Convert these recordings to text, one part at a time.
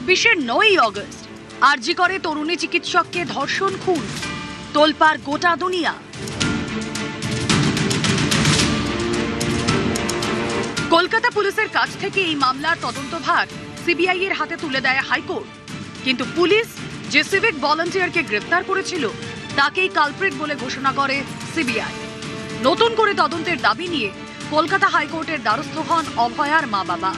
2024-এর 9ই August আরজি করে তরুণী চিকিৎসককে ধর্ষণ খুন, তোলপাড় গোটা দুনিয়া। কলকাতা পুলিশের কাছ থেকে এই মামলার তদন্তভার সিবিআই এর হাতে তুলে দেয় হাইকোর্ট, কিন্তু পুলিশ যে সিভিক ভলান্টিয়ারকে গ্রেফতার করেছিল তাকেই কালপ্রিট বলে ঘোষণা করে সিবিআই। নতুন করে তদন্তের দাবি নিয়ে কলকাতা হাইকোর্টের দ্বারস্থ হন অভয়ার মা বাবা।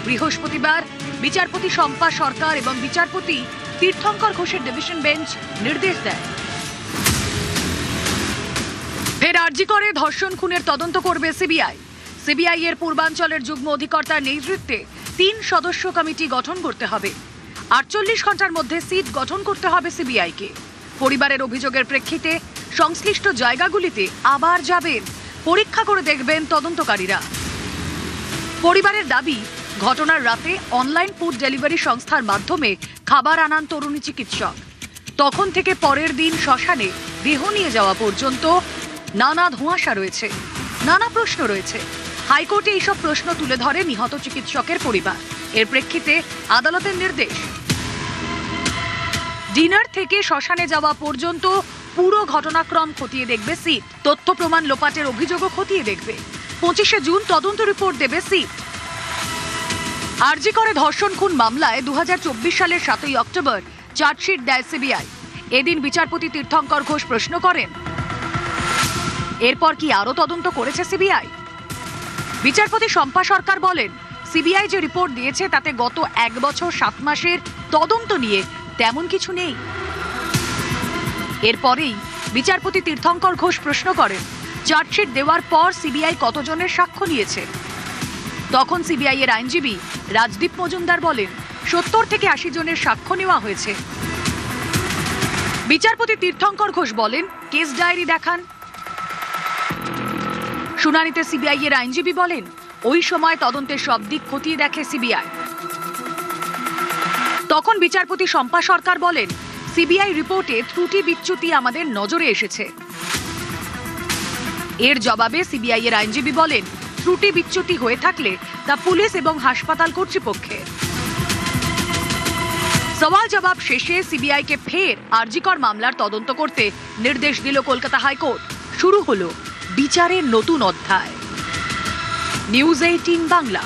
বৃহস্পতিবার বিচারপতি শম্পা সরকার এবং বিচারপতি তীর্থঙ্কর ঘোষের ডিভিশন বেঞ্চ নির্দেশ দেয়, ফের আরজি করে ধর্ষণ খুনের তদন্ত করবে সিবিআই। সিবিআই এর পূর্বাঞ্চলের যুগ্ম অধিকর্তার নেতৃত্বে 3 সদস্য কমিটি গঠন করতে হবে। 48 ঘন্টার মধ্যে সিট গঠন করতে হবে সিবিআইকে। পরিবারের অভিযোগের প্রেক্ষিতে সংশ্লিষ্ট জায়গাগুলিতে আবার যাবেন, পরীক্ষা করে দেখবেন তদন্তকারীরা। পরিবারের দাবি, ঘটনার রাতে অনলাইন ফুড ডেলিভারি সংস্থার মাধ্যমে খাবার আনান তরুণী চিকিৎসক। তখন থেকে পরের দিন শ্মশানে দেহ নিয়ে যাওয়া পর্যন্ত নানা ধোঁয়াশা রয়েছে, নানা প্রশ্ন রয়েছে। হাইকোর্টে এইসব প্রশ্ন তুলে ধরে নিহত চিকিৎসকের পরিবার। এর প্রেক্ষিতে আদালতের নির্দেশ, ডিনার থেকে শ্মশানে যাওয়া পর্যন্ত পুরো ঘটনাক্রম খতিয়ে দেখবে সিট। তথ্য প্রমাণ লোপাটের অভিযোগও খতিয়ে দেখবে। 25শে জুন তদন্ত রিপোর্ট দেবে সিট। আরজি করে ধর্ষণ খুন মামলায় 2024 সালের 7ই অক্টোবর চার্জশিট দেয় সিবিআই। এদিন বিচারপতি তীর্থঙ্কর ঘোষ প্রশ্ন করেন, এরপর কি আরও তদন্ত করেছে সিবিআই? বিচারপতি শম্পা সরকার বলেন, সিবিআই যে রিপোর্ট দিয়েছে তাতে গত 1 বছর 7 মাসের তদন্ত নিয়ে তেমন কিছু নেই। এরপরেই বিচারপতি তীর্থঙ্কর ঘোষ প্রশ্ন করেন, চার্জশিট দেওয়ার পর সিবিআই কতজনের সাক্ষ্য নিয়েছে? তখন সিবিআই এর আইনজীবী রাজদীপ মজুমদার বলেন, 70 থেকে 80 জনের সাক্ষ্য নেওয়া হয়েছে। বিচারপতি তীর্থঙ্কর ঘোষ বলেন, কেস ডায়েরি দেখান। শুনানিতে সিবিআই এর আইনজীবী বলেন, ওই সময় তদন্তের সব দিক খতিয়ে দেখে সিবিআই। তখন বিচারপতি শম্পা সরকার বলেন, সিবিআই রিপোর্টে ত্রুটি বিচ্যুতি আমাদের নজরে এসেছে। এর জবাবে সিবিআই এর আইনজীবী বলেন, ত্রুটি বিচ্যুতি হয়ে থাকলে তা পুলিশ এবং হাসপাতাল কর্তৃপক্ষের। সওয়াল জবাব শেষে সিবিআইকে ফের আরজিকর মামলার তদন্ত করতে নির্দেশ দিল কলকাতা হাইকোর্ট। শুরু হলো বিচারের নতুন অধ্যায়। নিউজ 18 বাংলা।